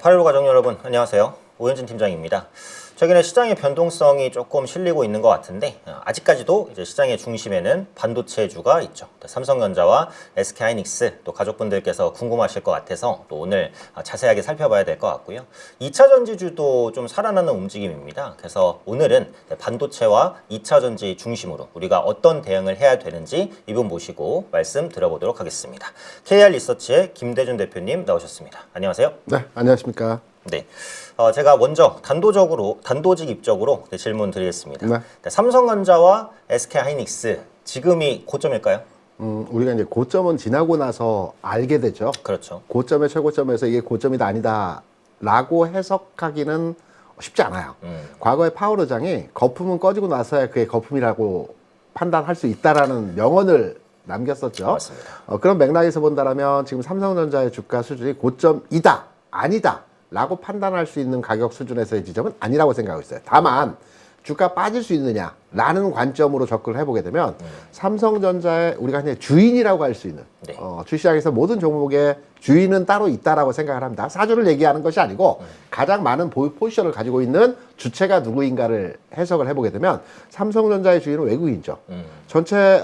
파일로 가족 여러분 안녕하세요. 오현진 팀장입니다. 최근에 시장의 변동성이 조금 실리고 있는 것 같은데 아직까지도 이제 시장의 중심에는 반도체주가 있죠. 삼성전자와 SK하이닉스 또 가족분들께서 궁금하실 것 같아서 또 오늘 자세하게 살펴봐야 될 것 같고요. 2차 전지주도 좀 살아나는 움직임입니다. 그래서 오늘은 반도체와 2차 전지 중심으로 우리가 어떤 대응을 해야 되는지 이분 모시고 말씀 들어보도록 하겠습니다. KR 리서치의 김대준 대표님 나오셨습니다. 안녕하세요. 네, 안녕하십니까. 네, 제가 먼저 단도직 입적으로 질문 드리겠습니다. 네. 삼성전자와 SK하이닉스 지금이 고점일까요? 우리가 이제 고점은 지나고 나서 알게 되죠. 그렇죠. 고점의 최고점에서 이게 고점이다 아니다라고 해석하기는 쉽지 않아요. 과거에 파월 의장이 거품은 꺼지고 나서야 그게 거품이라고 판단할 수 있다라는 명언을 남겼었죠. 맞습니다. 그런 맥락에서 본다면 지금 삼성전자의 주가 수준이 고점이다, 아니다 라고 판단할 수 있는 가격 수준에서의 지점은 아니라고 생각하고 있어요. 다만 주가 빠질 수 있느냐라는 관점으로 접근을 해보게 되면 삼성전자의 우리가 그냥 주인이라고 할 수 있는 네. 주시장에서 모든 종목의 주인은 따로 있다라고 생각을 합니다. 사주를 얘기하는 것이 아니고 가장 많은 포지션을 가지고 있는 주체가 누구인가를 해석을 해보게 되면 삼성전자의 주인은 외국인이죠. 전체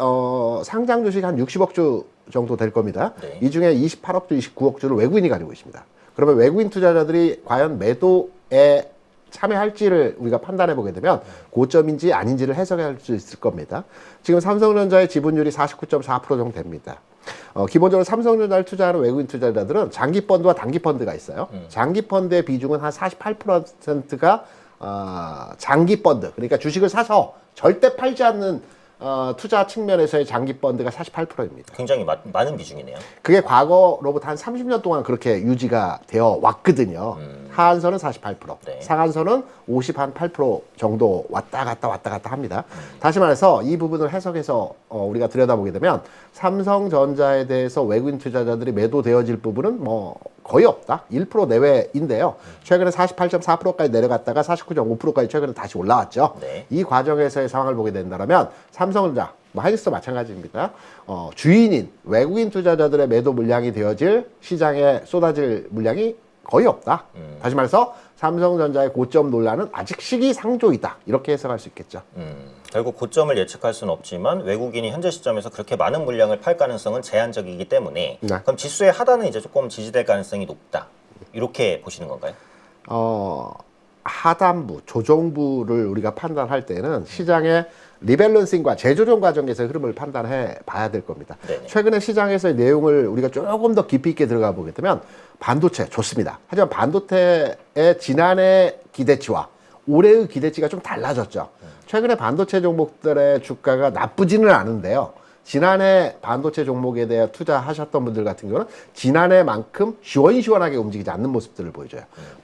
상장 주식 한 60억 주 정도 될 겁니다. 네. 이 중에 28억 주, 29억 주를 외국인이 가지고 있습니다. 그러면 외국인 투자자들이 과연 매도에 참여할지를 우리가 판단해 보게 되면 고점인지 아닌지를 해석할 수 있을 겁니다. 지금 삼성전자의 지분율이 49.4% 정도 됩니다. 기본적으로 삼성전자를 투자하는 외국인 투자자들은 장기 펀드와 단기 펀드가 있어요. 장기 펀드의 비중은 한 48%가 장기 펀드, 그러니까 주식을 사서 절대 팔지 않는 투자 측면에서의 장기 펀드가 48%입니다. 굉장히 많은 비중이네요. 그게 과거로부터 한 30년 동안 그렇게 유지가 되어 왔거든요. 하한선은 48%, 네. 상한선은 58% 정도 왔다 갔다 합니다. 다시 말해서 이 부분을 해석해서 우리가 들여다보게 되면 삼성전자에 대해서 외국인 투자자들이 매도되어질 부분은 뭐 거의 없다. 1% 내외인데요. 최근에 48.4%까지 내려갔다가 49.5%까지 최근에 다시 올라왔죠. 네. 이 과정에서의 상황을 보게 된다면 삼성전자, 하이닉스도 마찬가지입니다. 주인인 외국인 투자자들의 매도 물량이 되어질 시장에 쏟아질 물량이 거의 없다. 다시 말해서 삼성전자의 고점 논란은 아직 시기상조이다. 이렇게 해석할 수 있겠죠. 결국 고점을 예측할 수는 없지만 외국인이 현재 시점에서 그렇게 많은 물량을 팔 가능성은 제한적이기 때문에 네. 그럼 지수의 하단은 이제 조금 지지될 가능성이 높다. 이렇게 보시는 건가요? 하단부, 조정부를 우리가 판단할 때는 시장의 리밸런싱과 재조정 과정에서 흐름을 판단해 봐야 될 겁니다. 네네. 최근에 시장에서의 내용을 우리가 조금 더 깊이 있게 들어가 보게 되면 반도체 좋습니다. 하지만 반도체의 지난해 기대치와 올해의 기대치가 좀 달라졌죠. 최근에 반도체 종목들의 주가가 나쁘지는 않은데요. 지난해 반도체 종목에 대해 투자하셨던 분들 같은 경우는 지난해만큼 시원시원하게 움직이지 않는 모습들을 보여줘요.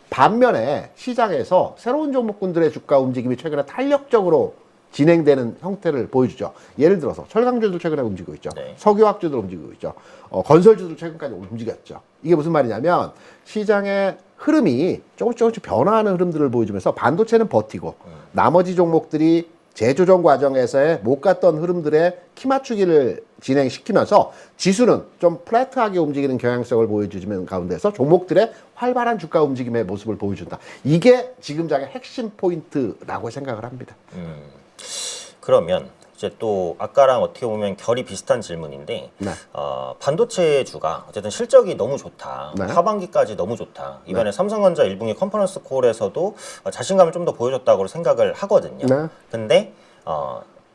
반면에 시장에서 새로운 종목군들의 주가 움직임이 최근에 탄력적으로 진행되는 형태를 보여주죠. 예를 들어서 철강주들 최근에 움직이고 있죠. 네. 석유화학주들 움직이고 있죠. 건설주들 최근까지 움직였죠. 이게 무슨 말이냐면 시장의 흐름이 조금씩 변화하는 흐름들을 보여주면서 반도체는 버티고 나머지 종목들이 재조정 과정에서의 못 갔던 흐름들의 키 맞추기를 진행시키면서 지수는 좀 플랫하게 움직이는 경향성을 보여주는 가운데서 종목들의 활발한 주가 움직임의 모습을 보여준다. 이게 지금 장의 핵심 포인트라고 생각을 합니다. 그러면 이제 또 아까랑 어떻게 보면 결이 비슷한 질문인데 네. 반도체주가 어쨌든 실적이 너무 좋다. 네. 하반기까지 너무 좋다. 이번에 삼성전자 1분기 컨퍼런스 콜에서도 자신감을 좀 더 보여줬다고 생각을 하거든요. 네. 근데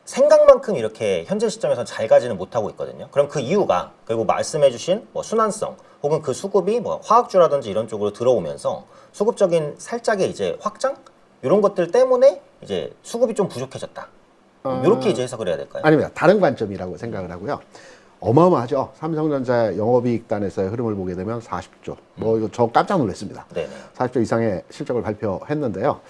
생각만큼 이렇게 현재 시점에서 잘 가지는 못하고 있거든요. 그럼 그 이유가 그리고 말씀해주신 뭐 순환성 혹은 그 수급이 뭐 화학주라든지 이런 쪽으로 들어오면서 수급적인 살짝의 이제 확장 이런 것들 때문에 이제 수급이 좀 부족해졌다. 이렇게 이제 해석을 해야 될까요? 아닙니다. 다른 관점이라고 생각을 하고요. 어마어마하죠. 삼성전자의 영업이익단에서의 흐름을 보게 되면 40조. 이거 저 깜짝 놀랐습니다. 네네. 40조 이상의 실적을 발표했는데요.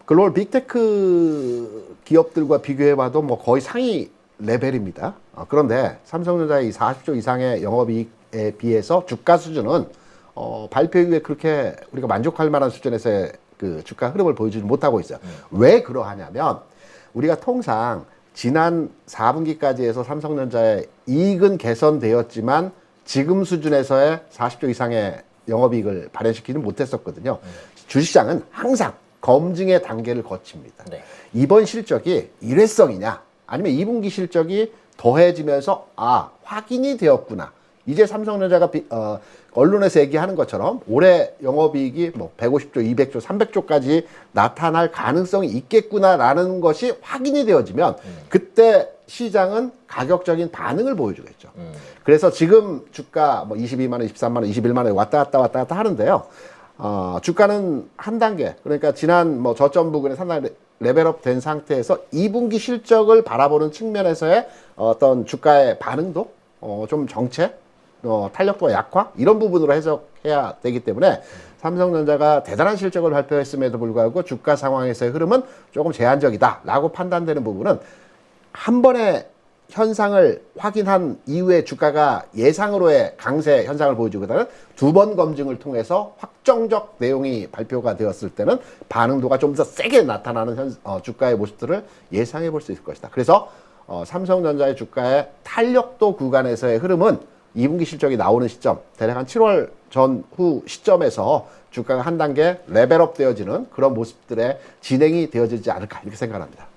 글로벌 빅테크 기업들과 비교해봐도 뭐 거의 상위 레벨입니다. 그런데 삼성전자의 이 40조 이상의 영업이익에 비해서 주가 수준은 발표 이후에 그렇게 우리가 만족할 만한 수준에서의 그 주가 흐름을 보여주지 못하고 있어요. 왜 그러하냐면 우리가 통상 지난 4분기까지 해서 삼성전자의 이익은 개선되었지만 지금 수준에서의 40조 이상의 영업이익을 발현시키지 못했었거든요. 주식시장은 항상 검증의 단계를 거칩니다. 네. 이번 실적이 일회성이냐 아니면 2분기 실적이 더해지면서 확인이 되었구나. 이제 삼성전자가 언론에서 얘기하는 것처럼 올해 영업이익이 뭐 150조, 200조, 300조까지 나타날 가능성이 있겠구나라는 것이 확인이 되어지면 그때 시장은 가격적인 반응을 보여주겠죠. 그래서 지금 주가 뭐 22만 원, 23만 원, 21만 원에 왔다 갔다 하는데요. 주가는 한 단계, 그러니까 지난 뭐 저점 부근에 상당히 레벨업 된 상태에서 2분기 실적을 바라보는 측면에서의 어떤 주가의 반응도 좀 정체, 탄력도와 약화 이런 부분으로 해석해야 되기 때문에 삼성전자가 대단한 실적을 발표했음에도 불구하고 주가 상황에서의 흐름은 조금 제한적이다라고 판단되는 부분은 한 번의 현상을 확인한 이후에 주가가 예상으로의 강세 현상을 보여주거든요. 두 번 검증을 통해서 확정적 내용이 발표가 되었을 때는 반응도가 좀 더 세게 나타나는 주가의 모습들을 예상해 볼 수 있을 것이다. 그래서 삼성전자의 주가의 탄력도 구간에서의 흐름은 2분기 실적이 나오는 시점, 대략 한 7월 전후 시점에서 주가가 한 단계 레벨업 되어지는 그런 모습들의 진행이 되어지지 않을까 이렇게 생각합니다.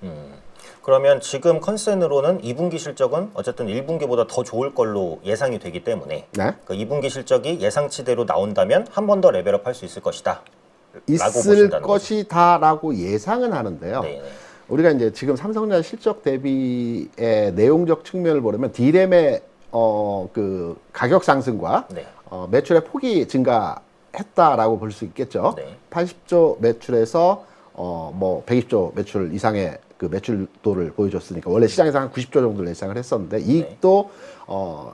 그러면 지금 컨센으로는 2분기 실적은 어쨌든 1분기보다 더 좋을 걸로 예상이 되기 때문에 네. 그 2분기 실적이 예상치대로 나온다면 한 번 더 레벨업 할 수 있을 것이다. 있을 것이다라고 예상은 하는데요. 네네. 우리가 이제 지금 삼성전자 실적 대비의 내용적 측면을 보려면 D램의 그 가격 상승과 네. 매출의 폭이 증가했다라고 볼 수 있겠죠. 네. 80조 매출에서 뭐 120조 매출 이상의 그 매출도를 보여줬으니까 원래 시장에서 한 90조 정도를 예상을 했었는데 이익도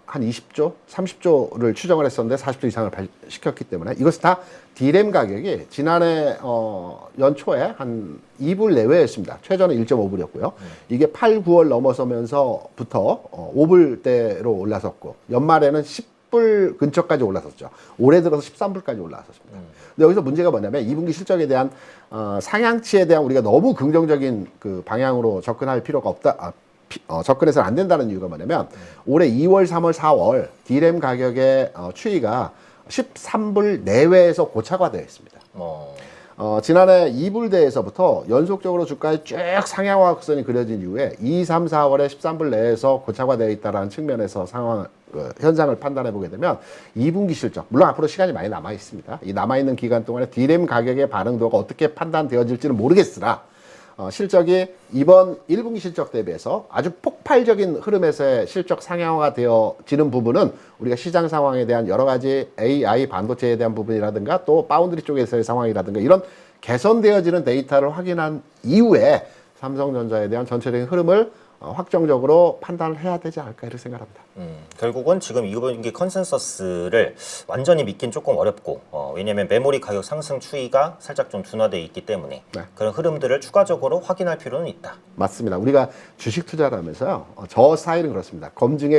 한 20조, 30조를 추정을 했었는데 40조 이상을 시켰기 때문에 이것은 다 D램 가격이 지난해 연초에 한 2불 내외였습니다. 최저는 1.5불이었고요. 이게 8, 9월 넘어서면서부터 5불대로 올라섰고 연말에는 10불 근처까지 올라섰죠. 올해 들어서 13불까지 올라섰습니다. 근데 여기서 문제가 뭐냐면 2분기 실적에 대한 상향치에 대한 우리가 너무 긍정적인 그 방향으로 접근할 필요가 없다. 접근해서는 안 된다는 이유가 뭐냐면 올해 2월, 3월, 4월 D램 가격의 추이가 13불 내외에서 고착화되어 있습니다. 지난해 2불대에서부터 연속적으로 주가의 쭉 상향화 곡선이 그려진 이후에 2, 3, 4월에 13불 내에서 고착화되어 있다는 측면에서 현상을 판단해 보게 되면 2분기 실적, 물론 앞으로 시간이 많이 남아 있습니다. 이 남아 있는 기간 동안에 D램 가격의 반응도가 어떻게 판단되어질지는 모르겠으나 실적이 이번 1분기 실적 대비해서 아주 폭발적인 흐름에서의 실적 상향화가 되어지는 부분은 우리가 시장 상황에 대한 여러 가지 AI 반도체에 대한 부분이라든가 또 파운드리 쪽에서의 상황이라든가 이런 개선되어지는 데이터를 확인한 이후에 삼성전자에 대한 전체적인 흐름을 확정적으로 판단을 해야 되지 않을까 이렇게 생각합니다. 결국은 지금 이분기 컨센서스를 완전히 믿긴 조금 어렵고 왜냐하면 메모리 가격 상승 추이가 살짝 좀 둔화되어 있기 때문에 네. 그런 흐름들을 추가적으로 확인할 필요는 있다. 맞습니다. 우리가 주식 투자를 하면서요. 저 스타일은 그렇습니다. 검증.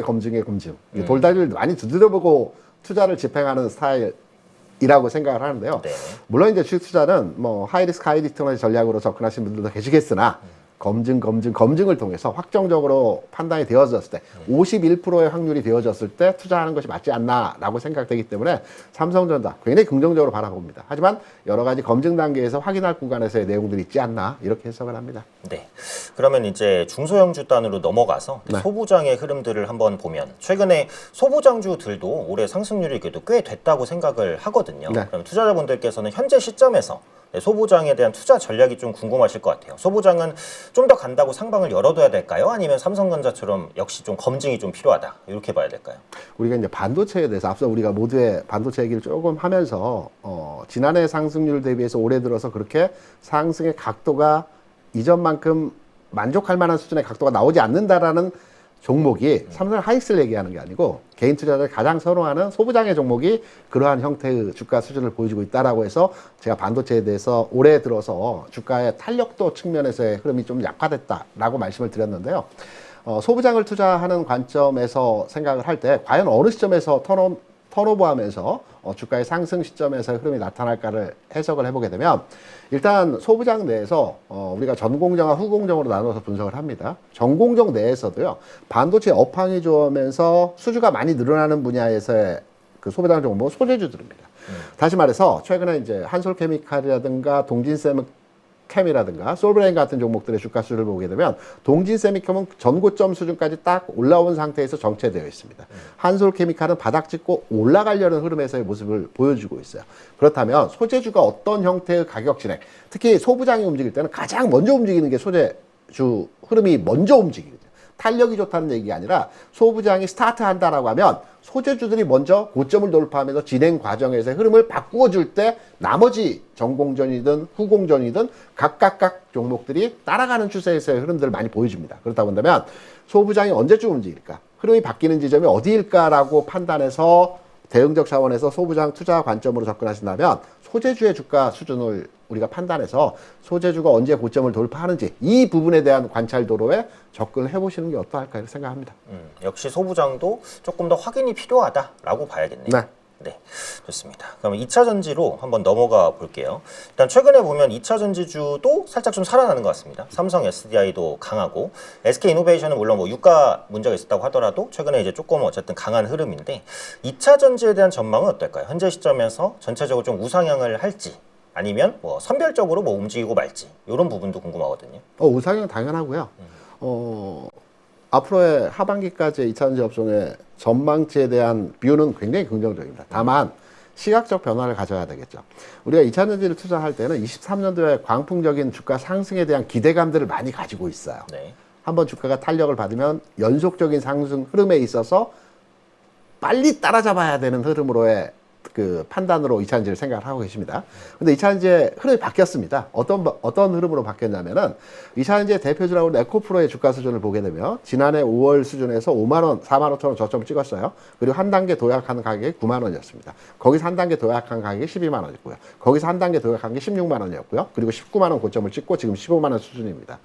돌다리를 많이 두드려보고 투자를 집행하는 스타일이라고 생각을 하는데요. 네. 물론 이제 주식 투자는 뭐 하이리스크 하이리턴의 전략으로 접근하시는 분들도 계시겠으나 검증을 통해서 확정적으로 판단이 되어졌을 때 51%의 확률이 되어졌을 때 투자하는 것이 맞지 않나라고 생각되기 때문에 삼성전자 굉장히 긍정적으로 바라봅니다. 하지만 여러 가지 검증 단계에서 확인할 구간에서의 내용들이 있지 않나 이렇게 해석을 합니다. 네. 그러면 이제 중소형주 단으로 넘어가서 네. 소부장의 흐름들을 한번 보면 최근에 소부장주들도 올해 상승률이 그래도 꽤 됐다고 생각을 하거든요. 네. 그럼 투자자분들께서는 현재 시점에서 소부장에 대한 투자 전략이 좀 궁금하실 것 같아요. 소부장은 좀 더 간다고 상방을 열어둬야 될까요? 아니면 삼성전자처럼 역시 좀 검증이 좀 필요하다 이렇게 봐야 될까요? 우리가 이제 반도체에 대해서 앞서 우리가 모두의 반도체 얘기를 조금 하면서 지난해 상승률 대비해서 올해 들어서 그렇게 상승의 각도가 이전만큼 만족할 만한 수준의 각도가 나오지 않는다라는 종목이 삼성 하이닉스를 얘기하는 게 아니고 개인 투자자들이 가장 선호하는 소부장의 종목이 그러한 형태의 주가 수준을 보여주고 있다라고 해서 제가 반도체에 대해서 올해 들어서 주가의 탄력도 측면에서의 흐름이 좀 약화됐다라고 말씀을 드렸는데요. 소부장을 투자하는 관점에서 생각을 할 때 과연 어느 시점에서 턴오버하면서 주가의 상승 시점에서의 흐름이 나타날까를 해석을 해보게 되면 일단 소부장 내에서 우리가 전공정과 후공정으로 나눠서 분석을 합니다. 전공정 내에서도요. 반도체 업황이 좋으면서 수주가 많이 늘어나는 분야에서의 그 소부장 종목은 소재주들입니다. 다시 말해서 최근에 이제 한솔케미칼이라든가 동진세미캠이라든가 솔브레인 같은 종목들의 주가 수를 보게 되면 동진세미캠은 전고점 수준까지 딱 올라온 상태에서 정체되어 있습니다. 한솔케미칼은 바닥 찍고 올라가려는 흐름에서의 모습을 보여주고 있어요. 그렇다면 소재주가 어떤 형태의 가격 진행, 특히 소부장이 움직일 때는 가장 먼저 움직이는 게 소재주 흐름이 먼저 움직이거든요. 탄력이 좋다는 얘기가 아니라 소부장이 스타트한다라고 하면 소재주들이 먼저 고점을 돌파하면서 진행 과정에서의 흐름을 바꾸어 줄 때 나머지 전공전이든 후공전이든 각각 종목들이 따라가는 추세에서의 흐름들을 많이 보여줍니다. 그렇다 본다면 소부장이 언제쯤 움직일까? 흐름이 바뀌는 지점이 어디일까라고 판단해서 대응적 차원에서 소부장 투자 관점으로 접근하신다면 소재주의 주가 수준을 우리가 판단해서 소재주가 언제 고점을 돌파하는지 이 부분에 대한 관찰도로에 접근을 해보시는 게 어떠할까 이렇게 생각합니다. 역시 소부장도 조금 더 확인이 필요하다라고 봐야겠네요. 네. 네, 좋습니다. 그럼 2차 전지로 한번 넘어가 볼게요. 일단 최근에 보면 2차 전지주도 살짝 좀 살아나는 것 같습니다. 삼성 SDI도 강하고 SK이노베이션은 물론 뭐 유가 문제가 있었다고 하더라도 최근에 이제 조금 어쨌든 강한 흐름인데 2차 전지에 대한 전망은 어떨까요? 현재 시점에서 전체적으로 좀 우상향을 할지 아니면 뭐 선별적으로 뭐 움직이고 말지 이런 부분도 궁금하거든요. 우상향 당연하고요. 앞으로의 하반기까지의 2차 전지 업종의 전망치에 대한 뷰는 굉장히 긍정적입니다. 다만 시각적 변화를 가져야 되겠죠. 우리가 2차 전지를 투자할 때는 23년도에 광풍적인 주가 상승에 대한 기대감들을 많이 가지고 있어요. 네. 한번 주가가 탄력을 받으면 연속적인 상승 흐름에 있어서 빨리 따라잡아야 되는 흐름으로의 그 판단으로 2차 전지를 생각을 하고 계십니다. 근데 2차 전지의 흐름이 바뀌었습니다. 어떤 흐름으로 바뀌었냐면은 2차 전지의 대표주라고 하는 에코프로의 주가 수준을 보게 되면 지난해 5월 수준에서 5만원, 4만 5천 원 저점을 찍었어요. 그리고 한 단계 도약하는 가격이 9만 원이었습니다. 거기서 한 단계 도약한 가격이 12만 원이었고요. 거기서 한 단계 도약한 게 16만 원이었고요. 그리고 19만 원 고점을 찍고 지금 15만 원 수준입니다.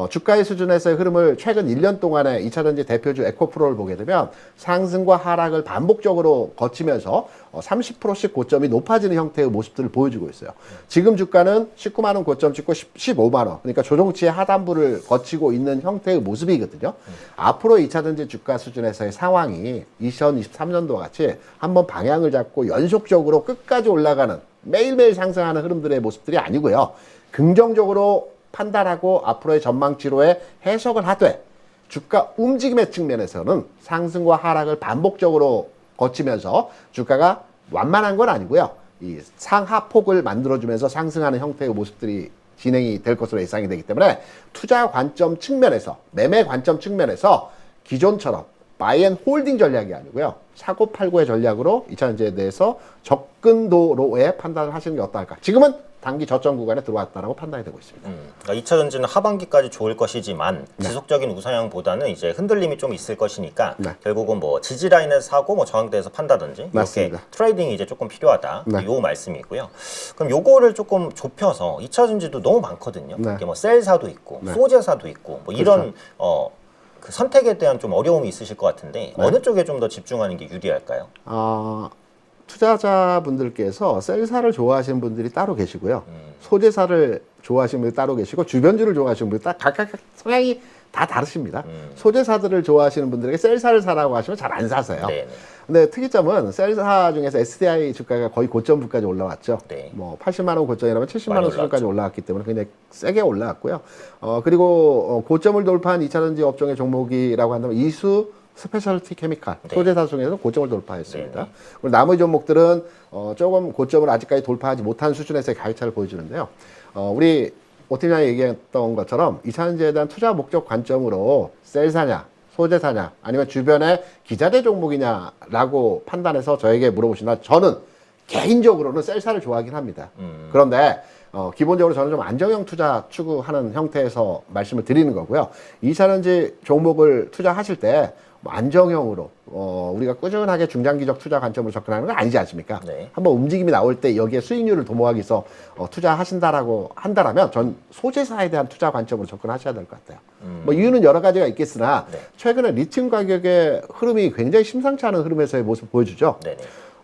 주가의 수준에서의 흐름을 최근 1년 동안의 2차 전지 대표주 에코프로를 보게 되면 상승과 하락을 반복적으로 거치면서 30%씩 고점이 높아지는 형태의 모습들을 보여주고 있어요. 지금 주가는 19만 원 고점 찍고 15만 원. 그러니까 조정치의 하단부를 거치고 있는 형태의 모습이거든요. 앞으로 2차 전지 주가 수준에서의 상황이 2023년도와 같이 한번 방향을 잡고 연속적으로 끝까지 올라가는 매일매일 상승하는 흐름들의 모습들이 아니고요. 긍정적으로 판단하고 앞으로의 전망치로의 해석을 하되 주가 움직임의 측면에서는 상승과 하락을 반복적으로 거치면서 주가가 완만한 건 아니고요. 이 상하폭을 만들어주면서 상승하는 형태의 모습들이 진행이 될 것으로 예상이 되기 때문에 투자 관점 측면에서, 매매 관점 측면에서 기존처럼 바이앤 홀딩 전략이 아니고요. 사고 팔고의 전략으로 2차 전지에 대해서 접근도로의 판단을 하시는 게 어떨까. 지금은 단기 저점 구간에 들어왔다라고 판단이 되고 있습니다. 그러니까 2차 전지는 하반기까지 좋을 것이지만 네. 지속적인 우상향보다는 이제 흔들림이 좀 있을 것이니까 네. 결국은 뭐 지지 라인에서 사고 뭐 저항대에서 판다든지 이렇게 맞습니다. 트레이딩이 이제 조금 필요하다. 네. 요 말씀이고요. 그럼 요거를 조금 좁혀서 2차 전지도 너무 많거든요. 네. 이게 뭐 셀사도 있고 네. 소재사도 있고 뭐 이런 그 선택에 대한 좀 어려움이 있으실 것 같은데 어느 쪽에 좀 더 집중하는 게 유리할까요? 투자자분들께서 셀사를 좋아하시는 분들이 따로 계시고요. 소재사를 좋아하시는 분들이 따로 계시고 주변주를 좋아하시는 분들이 각각 성향이 다 다르십니다. 소재사들을 좋아하시는 분들에게 셀사를 사라고 하시면 잘 안 사세요. 네네. 근데 특이점은 셀사 중에서 SDI 주가가 거의 고점부까지 올라왔죠. 네. 뭐 80만 원 고점이라면 70만 원 많이 수준까지 올라왔기 때문에 굉장히 세게 올라왔고요. 그리고 고점을 돌파한 2차 전지 업종의 종목이라고 한다면 이수 스페셜티 케미칼 네. 소재사 중에서 고점을 돌파했습니다. 네. 그리고 나머지 종목들은 조금 고점을 아직까지 돌파하지 못한 수준에서의 가격차를 보여주는데요. 우리 오 팀장이 얘기했던 것처럼 2차 전지에 대한 투자 목적 관점으로 셀사냐 소재사냐 아니면 주변의 기자재 종목이냐라고 판단해서 저에게 물어보신다. 저는 개인적으로는 셀사를 좋아하긴 합니다. 그런데 기본적으로 저는 좀 안정형 투자 추구하는 형태에서 말씀을 드리는 거고요. 2차 전지 종목을 투자하실 때 뭐 안정형으로 우리가 꾸준하게 중장기적 투자 관점으로 접근하는 건 아니지 않습니까? 네. 한번 움직임이 나올 때 여기에 수익률을 도모하기 위해서 투자하신다라고 한다라면 전 소재사에 대한 투자 관점으로 접근하셔야 될 것 같아요. 뭐 이유는 여러 가지가 있겠으나 네. 최근에 리튬 가격의 흐름이 굉장히 심상치 않은 흐름에서의 모습 보여주죠. 네네.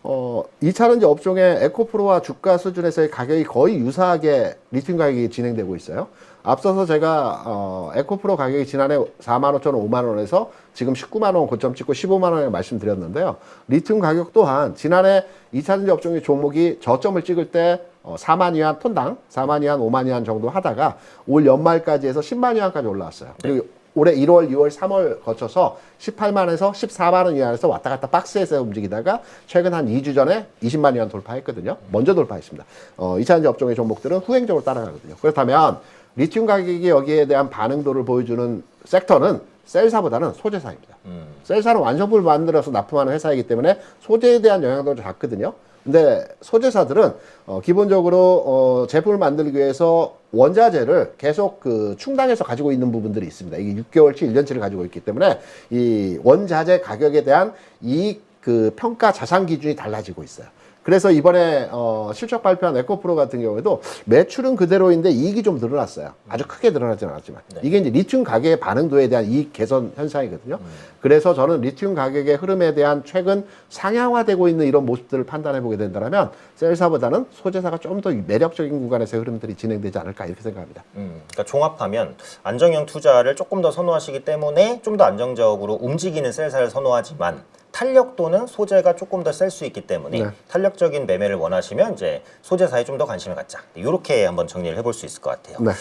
2차 전지 업종의 에코프로와 주가 수준에서의 가격이 거의 유사하게 리튬 가격이 진행되고 있어요. 앞서서 제가 에코프로 가격이 지난해 45,000원, 5만 원에서 지금 19만 원 고점 찍고 15만 원에 말씀드렸는데요. 리튬 가격 또한 지난해 2차전지 업종의 종목이 저점을 찍을 때 4만 위안 톤당 4만 위안, 5만 위안 정도 하다가 올 연말까지 해서 10만 위안까지 올라왔어요. 그리고 올해 1월, 2월, 3월 거쳐서 18만에서 14만 원 위안에서 왔다 갔다 박스에서 움직이다가 최근 한 2주 전에 20만 위안 돌파했거든요. 먼저 돌파했습니다. 2차전지 업종의 종목들은 후행적으로 따라가거든요. 그렇다면 리튬 가격이 여기에 대한 반응도를 보여주는 섹터는 셀사보다는 소재사입니다. 셀사는 완성품을 만들어서 납품하는 회사이기 때문에 소재에 대한 영향도 작거든요. 근데 소재사들은 기본적으로 제품을 만들기 위해서 원자재를 계속 충당해서 가지고 있는 부분들이 있습니다. 이게 6개월치, 1년치를 가지고 있기 때문에 이 원자재 가격에 대한 이익 평가 자산 기준이 달라지고 있어요. 그래서 이번에 실적 발표한 에코프로 같은 경우에도 매출은 그대로인데 이익이 좀 늘어났어요. 아주 크게 늘어나지는 않았지만. 네. 이게 이제 리튬 가격의 반응도에 대한 이익 개선 현상이거든요. 그래서 저는 리튬 가격의 흐름에 대한 최근 상향화되고 있는 이런 모습들을 판단해 보게 된다면 셀사보다는 소재사가 좀 더 매력적인 구간에서의 흐름들이 진행되지 않을까 이렇게 생각합니다. 그러니까 종합하면 안정형 투자를 조금 더 선호하시기 때문에 좀 더 안정적으로 움직이는 셀사를 선호하지만 탄력도는 소재가 조금 더 셀 수 있기 때문에 네. 탄력적인 매매를 원하시면 이제 소재사에 좀 더 관심을 갖자. 이렇게 한번 정리를 해볼 수 있을 것 같아요. 네.